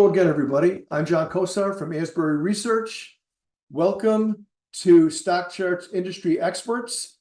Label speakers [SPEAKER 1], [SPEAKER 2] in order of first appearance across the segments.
[SPEAKER 1] Hello again, everybody. I'm John Kosar from Asbury Research. Welcome to Stockcharts Industry Experts.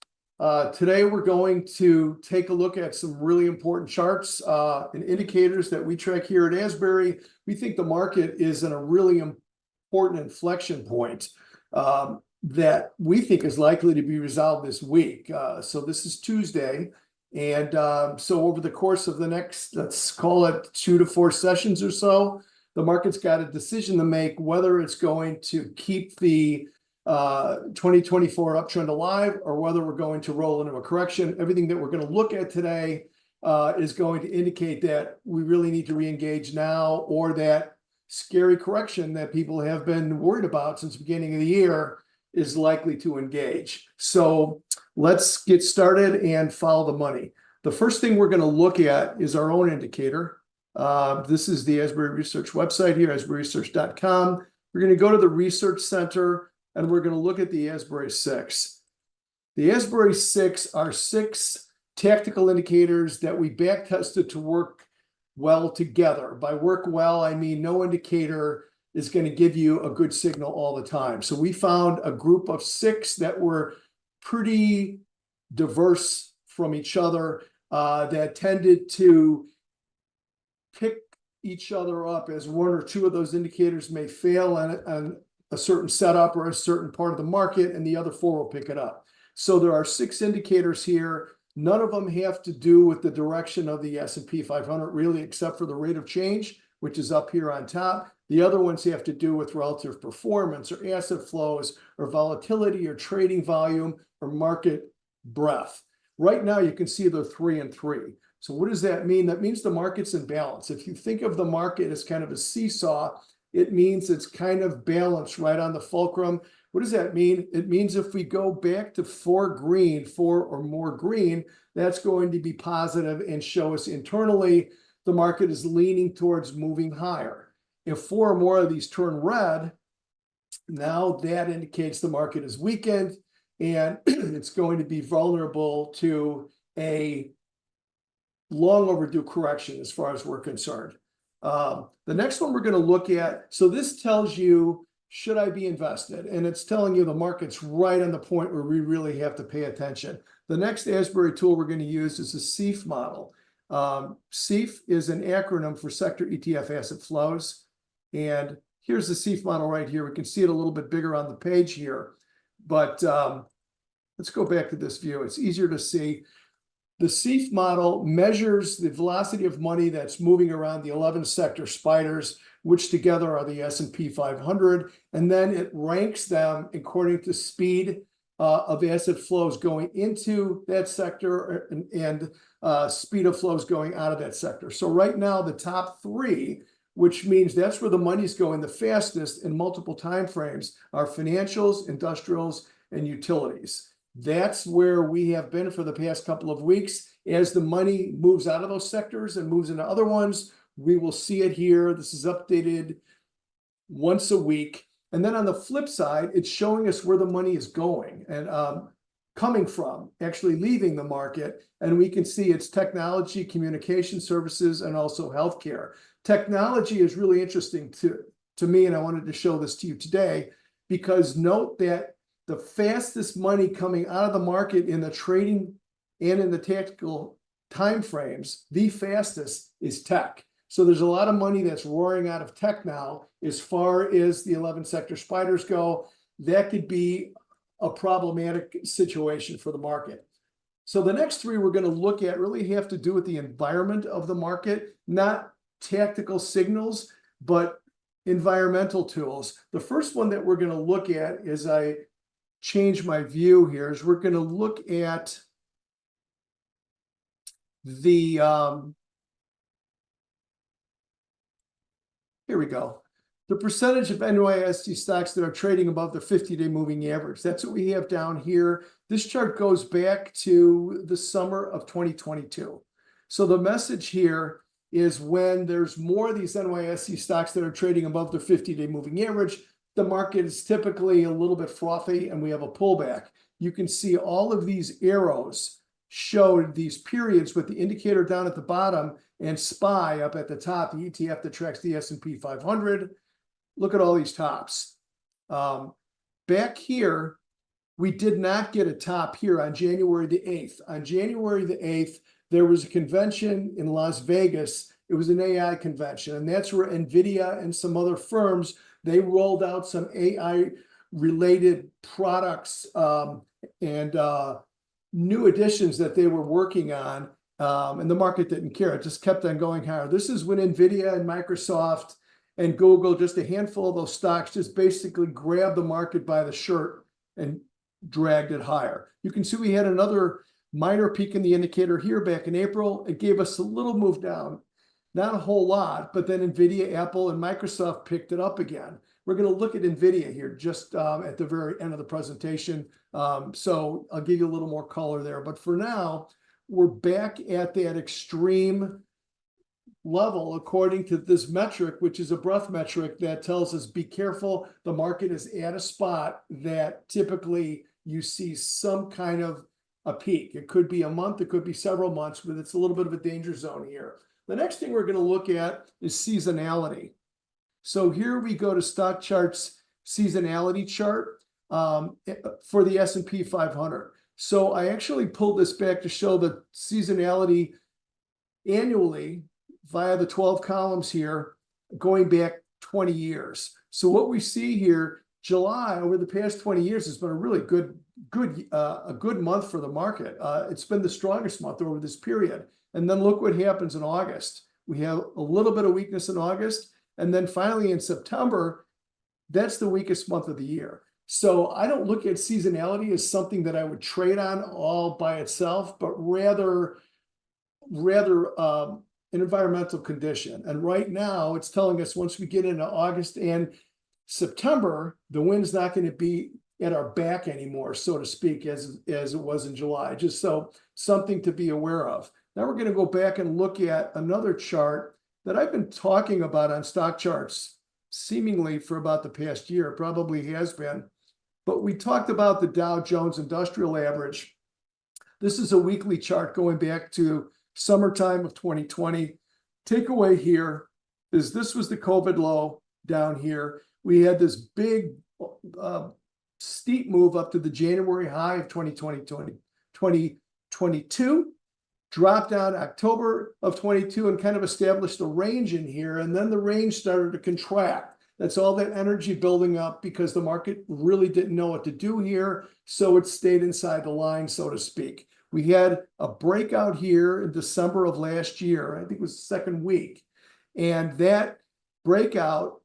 [SPEAKER 1] Today, we're going to take a look at some really important charts and indicators that we track here at Asbury. We think the market is in a really important inflection point that we think is likely to be resolved this week. So this is Tuesday. And so over the course of the next, let's call it 2 to 4 sessions or so, the market's got a decision to make whether it's going to keep the 2024 uptrend alive or whether we're going to roll into a correction. Everything that we're going to look at today is going to indicate that we really need to re-engage now, or that scary correction that people have been worried about since the beginning of the year is likely to engage. So let's get started and follow the money. The first thing we're going to look at is our own indicator. This is the Asbury Research website here, asburyresearch.com. We're going to go to the Research Center and we're going to look at the Asbury 6. The Asbury 6 are 6 tactical indicators that we back tested to work well together. By work well, I mean no indicator is going to give you a good signal all the time. So we found a group of 6 that were pretty diverse from each other, that tended to pick each other up as 1 or 2 of those indicators may fail on a certain setup or a certain part of the market, and the other 4 will pick it up. So there are 6 indicators here. None of them have to do with the direction of the S&P 500 really, except for the rate of change, which is up here on top. The other ones have to do with relative performance or asset flows or volatility or trading volume or market breadth. Right now, you can see they're 3 and 3. So what does that mean? That means the market's in balance. If you think of the market as kind of a seesaw, it means it's kind of balanced right on the fulcrum. What does that mean? It means if we go back to 4 green, 4 or more green, that's going to be positive and show us internally the market is leaning towards moving higher. If 4 or more of these turn red, now that indicates the market is weakened and it's going to be vulnerable to a long overdue correction as far as we're concerned. The next one we're going to look at, so this tells you, should I be invested? And it's telling you the market's right on the point where we really have to pay attention. The next Asbury tool we're going to use is the SEAF model. SEAF is an acronym for Sector ETF Asset Flows. And here's the SEAF model right here. We can see it a little bit bigger on the page here. But let's go back to this view. It's easier to see. The SEAF model measures the velocity of money that's moving around the 11 sector spiders, which together are the S&P 500, and then it ranks them according to speed of asset flows going into that sector and speed of flows going out of that sector. So right now, the top 3, which means that's where the money's going the fastest in multiple timeframes, are financials, industrials, and utilities. That's where we have been for the past couple of weeks. As the money moves out of those sectors and moves into other ones, we will see it here. This is updated once a week. And then on the flip side, it's showing us where the money is going and coming from, actually leaving the market. And we can see it's technology, communication services, and also healthcare. Technology is really interesting to me, and I wanted to show this to you today, because note that the fastest money coming out of the market in the trading and in the tactical timeframes, the fastest is tech. So there's a lot of money that's roaring out of tech now. As far as the 11 sector spiders go, that could be a problematic situation for the market. So the next 3 we're going to look at really have to do with the environment of the market, not tactical signals, but environmental tools. The first one that we're going to look at is change my view here, is we're going to look at the here we go. The percentage of NYSE stocks that are trading above the 50-day moving average. That's what we have down here. This chart goes back to the summer of 2022. So the message here is when there's more of these NYSE stocks that are trading above the 50-day moving average, the market is typically a little bit frothy and we have a pullback. You can see all of these arrows showed these periods with the indicator down at the bottom and SPY up at the top, the ETF that tracks the S&P 500. Look at all these tops. Back here, we did not get a top here on January the 8th. On January the 8th, there was a convention in Las Vegas. It was an AI convention, and that's where NVIDIA and some other firms, they rolled out some AI-related products and new additions that they were working on, and the market didn't care. It just kept on going higher. This is when NVIDIA and Microsoft and Google, just a handful of those stocks, just basically grabbed the market by the shirt and dragged it higher. You can see we had another minor peak in the indicator here back in April. It gave us a little move down, not a whole lot, but then NVIDIA, Apple, and Microsoft picked it up again. We're going to look at NVIDIA here just at the very end of the presentation. So I'll give you a little more color there. But for now, we're back at that extreme level according to this metric, which is a breadth metric that tells us be careful. The market is at a spot that typically you see some kind of a peak. It could be a month, it could be several months, but it's a little bit of a danger zone here. The next thing we're going to look at is seasonality. So here we go to Stockcharts seasonality chart for the S&P 500. So I actually pulled this back to show the seasonality annually via the 12 columns here, going back 20 years. So what we see here, July over the past 20 years has been a really good month for the market. It's been the strongest month over this period. And then look what happens in August. We have a little bit of weakness in August. And then finally in September, that's the weakest month of the year. So I don't look at seasonality as something that I would trade on all by itself, but rather an environmental condition. And right now it's telling us once we get into August and September, the wind's not going to be at our back anymore, so to speak, as it was in July. Just so something to be aware of. Now we're going to go back and look at another chart that I've been talking about on Stockcharts seemingly for about the past year. It probably has been. But we talked about the Dow Jones Industrial Average. This is a weekly chart going back to summertime of 2020. Takeaway here is this was the COVID low down here. We had this big steep move up to the January high of 2022, dropped down October of 22 and kind of established a range in here. And then the range started to contract. That's all that energy building up because the market really didn't know what to do here. So it stayed inside the line, so to speak. We had a breakout here in December of last year. I think it was the second week. And that breakout,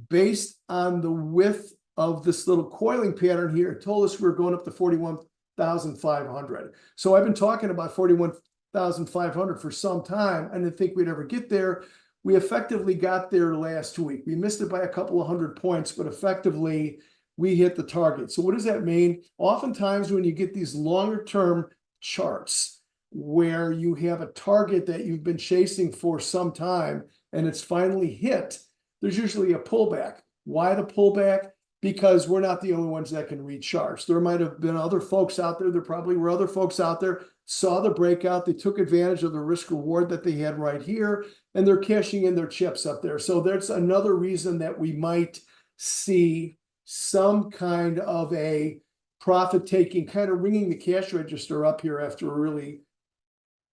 [SPEAKER 1] based on the width of this little coiling pattern here, it told us we were going up to 41,500. So I've been talking about 41,500 for some time. I didn't think we'd ever get there. We effectively got there last week. We missed it by a couple of hundred points, but effectively we hit the target. So what does that mean? Oftentimes when you get these longer term charts where you have a target that you've been chasing for some time and it's finally hit, there's usually a pullback. Why the pullback? Because we're not the only ones that can read charts. There might have been other folks out there. There probably were other folks out there, saw the breakout. They took advantage of the risk reward that they had right here, and they're cashing in their chips up there. So there's another reason that we might see some kind of a profit taking, kind of ringing the cash register up here after a really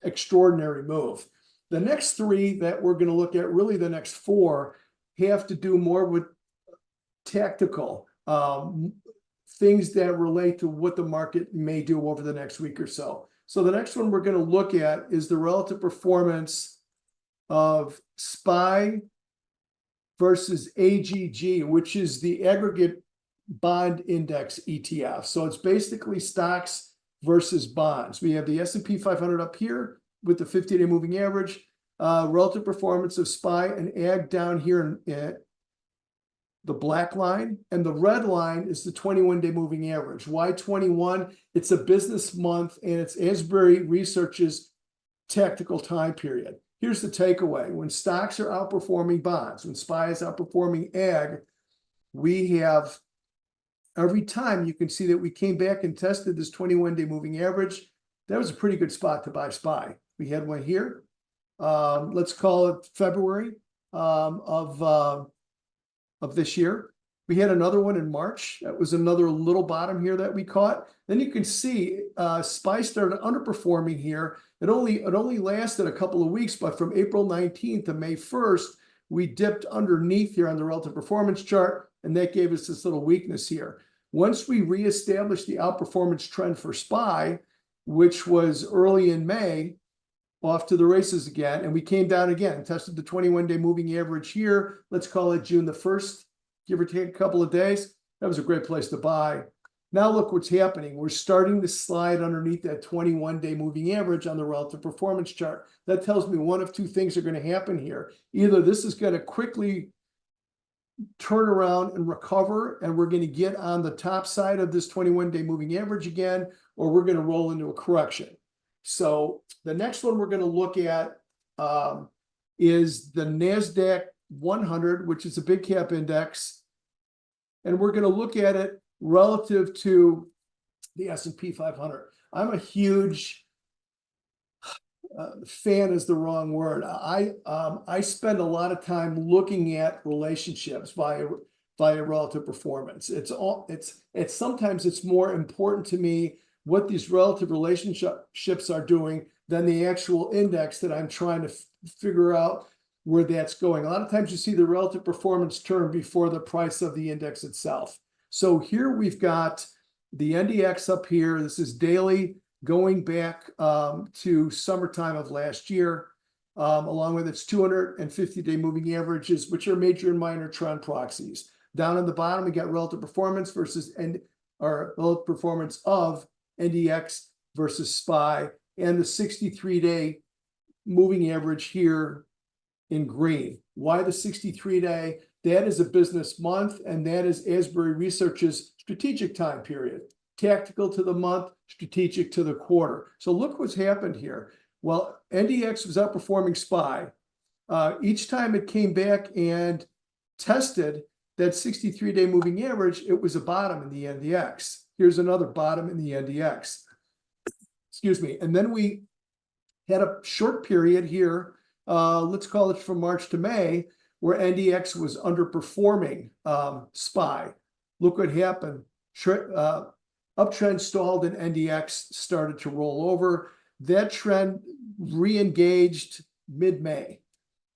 [SPEAKER 1] extraordinary move. The next three that we're going to look at, really the next four, have to do more with tactical things that relate to what the market may do over the next week or so. So the next one we're going to look at is the relative performance of SPY versus AGG, which is the aggregate bond index ETF. So it's basically stocks versus bonds. We have the S&P 500 up here with the 50-day moving average, relative performance of SPY and AG down here in the black line, and the red line is the 21-day moving average. Why 21? It's a business month and it's Asbury Research's tactical time period. Here's the takeaway. When stocks are outperforming bonds, when SPY is outperforming AG, we have every time you can see that we came back and tested this 21-day moving average. that was a pretty good spot to buy SPY. We had one here. Let's call it February of this year. We had another one in March. That was another little bottom here that we caught. Then you can see SPY started underperforming here. It only lasted a couple of weeks, but from April 19th to May 1st, we dipped underneath here on the relative performance chart, and that gave us this little weakness here. Once we reestablished the outperformance trend for SPY, which was early in May, off to the races again, and we came down again, tested the 21-day moving average here. Let's call it June the 1st, give or take a couple of days. That was a great place to buy. Now look what's happening. We're starting to slide underneath that 21-day moving average on the relative performance chart. That tells me one of two things are going to happen here. Either this is going to quickly turn around and recover, and we're going to get on the top side of this 21-day moving average again, or we're going to roll into a correction. So the next one we're going to look at is the NASDAQ 100, which is a big cap index. And we're going to look at it relative to the S&P 500. I'm a huge fan is the wrong word. I spend a lot of time looking at relationships via relative performance. Sometimes it's more important to me what these relative relationships are doing than the actual index that I'm trying to figure out where that's going. A lot of times you see the relative performance term before the price of the index itself. So here we've got the NDX up here. This is daily going back to summertime of last year, along with its 250-day moving averages, which are major and minor trend proxies. Down on the bottom, we got relative performance versus relative performance of NDX versus SPY, and the 63-day moving average here in green. Why the 63-day? That is a business month, and that is Asbury Research's strategic time period. Tactical to the month, strategic to the quarter. So look what's happened here. Well, NDX was outperforming SPY. Each time it came back and tested that 63-day moving average, it was a bottom in the NDX. Here's another bottom in the NDX. Excuse me. And then we had a short period here, let's call it from March to May, where NDX was underperforming SPY. Look what happened. Uptrend stalled and NDX started to roll over. That trend re-engaged mid-May.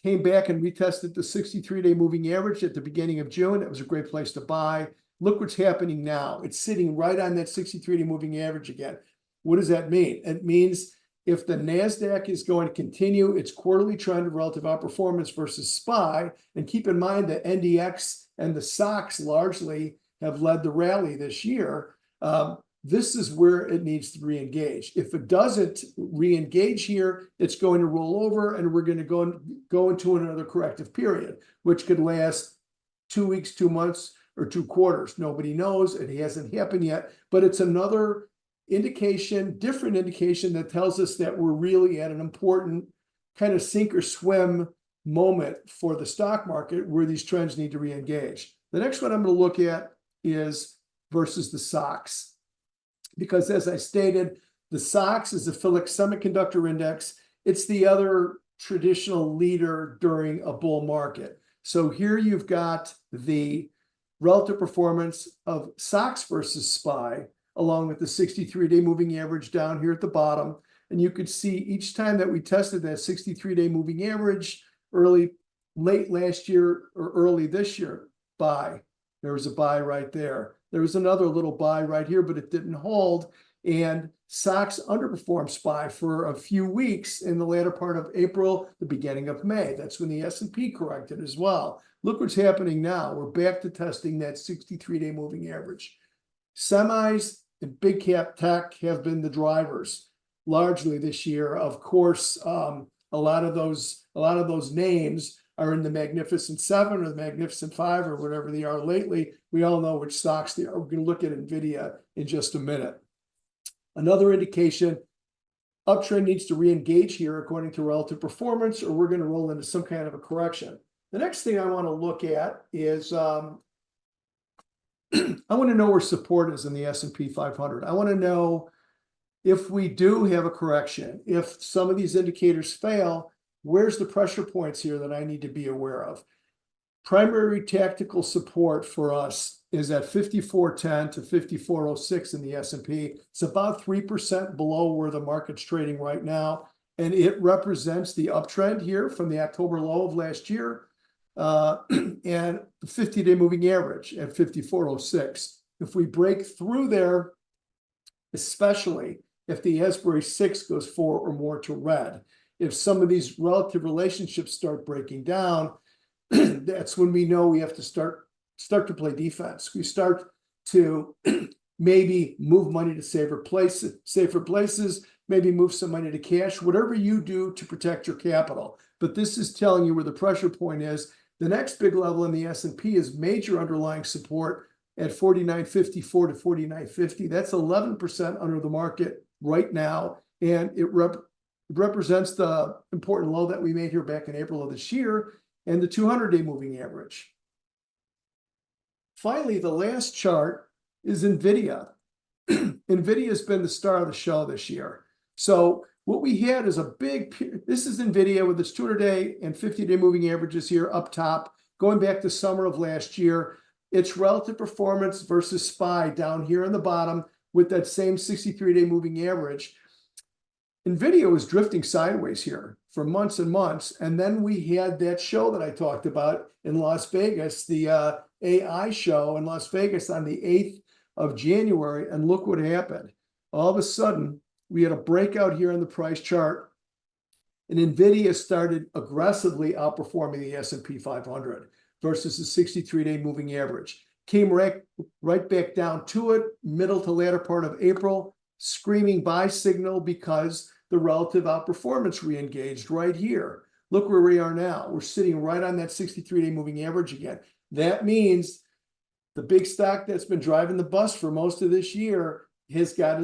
[SPEAKER 1] Came back and retested the 63-day moving average at the beginning of June. That was a great place to buy. Look what's happening now. It's sitting right on that 63-day moving average again. What does that mean? It means if the NASDAQ is going to continue its quarterly trend of relative outperformance versus SPY, and keep in mind that NDX and the SOX largely have led the rally this year, this is where it needs to re-engage. If it doesn't re-engage here, it's going to roll over, and we're going to go into another corrective period, which could last 2 weeks, 2 months, or 2 quarters. Nobody knows. It hasn't happened yet, but it's another indication, different indication that tells us that we're really at an important kind of sink or swim moment for the stock market where these trends need to re-engage. The next one I'm going to look at is versus the SOX. Because as I stated, the SOX is a Phillips Semiconductor Index. It's the other traditional leader during a bull market. So here you've got the relative performance of SOX versus SPY, along with the 63-day moving average down here at the bottom. And you could see each time that we tested that 63-day moving average, late last year or early this year, buy. There was a buy right there. There was another little buy right here, but it didn't hold. And SOX underperformed SPY for a few weeks in the latter part of April, the beginning of May. That's when the S&P corrected as well. Look what's happening now. We're back to testing that 63-day moving average. Semis and big cap tech have been the drivers largely this year. Of course, a lot of those names are in the Magnificent Seven or the Magnificent Five or whatever they are lately. We all know which stocks they are. We're going to look at NVDA in just a minute. Another indication, uptrend needs to re-engage here according to relative performance, or we're going to roll into some kind of a correction. The next thing I want to look at is I want to know where support is in the S&P 500. I want to know if we do have a correction, if some of these indicators fail, where's the pressure points here that I need to be aware of? Primary tactical support for us is at 54.10 to 54.06 in the S&P. It's about 3% below where the market's trading right now. And it represents the uptrend here from the October low of last year and the 50-day moving average at 54.06. If we break through there, especially if the Asbury 6 goes 4 or more to red, if some of these relative relationships start breaking down, that's when we know we have to start to play defense. We start to maybe move money to safer places, maybe move some money to cash, whatever you do to protect your capital. But this is telling you where the pressure point is. The next big level in the S&P is major underlying support at 49.54 to 49.50. That's 11% under the market right now. And it represents the important low that we made here back in April of this year and the 200-day moving average. Finally, the last chart is NVIDIA. NVIDIA has been the star of the show this year. So what we had is this is NVIDIA with its 200-day and 50-day moving averages here up top, going back to summer of last year. Its relative performance versus SPY down here on the bottom with that same 63-day moving average. NVIDIA was drifting sideways here for months and months. And then we had that show that I talked about in Las Vegas, the AI show in Las Vegas on the 8th of January. And look what happened. All of a sudden, we had a breakout here on the price chart. And NVIDIA started aggressively outperforming the S&P 500 versus the 63-day moving average. Came right back down to it, middle to latter part of April, screaming buy signal because the relative outperformance re-engaged right here. Look where we are now. We're sitting right on that 63-day moving average again. That means the big stock that's been driving the bus for most of this year has got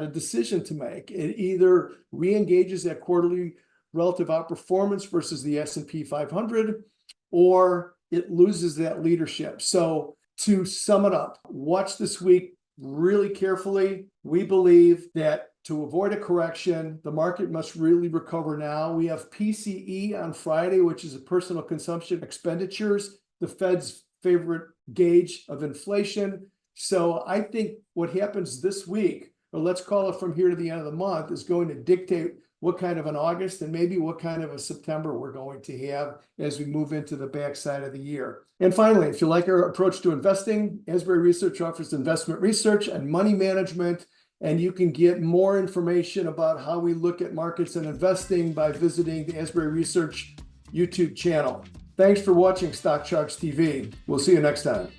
[SPEAKER 1] a decision to make. It either re-engages that quarterly relative outperformance versus the S&P 500, or it loses that leadership. So to sum it up, watch this week really carefully. We believe that to avoid a correction, the market must really recover now. We have PCE on Friday, which is a personal consumption expenditures, the Fed's favorite gauge of inflation. So I think what happens this week, or let's call it from here to the end of the month, is going to dictate what kind of an August and maybe what kind of a September we're going to have as we move into the backside of the year. And finally, if you like our approach to investing, Asbury Research offers investment research and money management, and you can get more information about how we look at markets and investing by visiting the Asbury Research YouTube channel. Thanks for watching Stockcharts TV. We'll see you next time.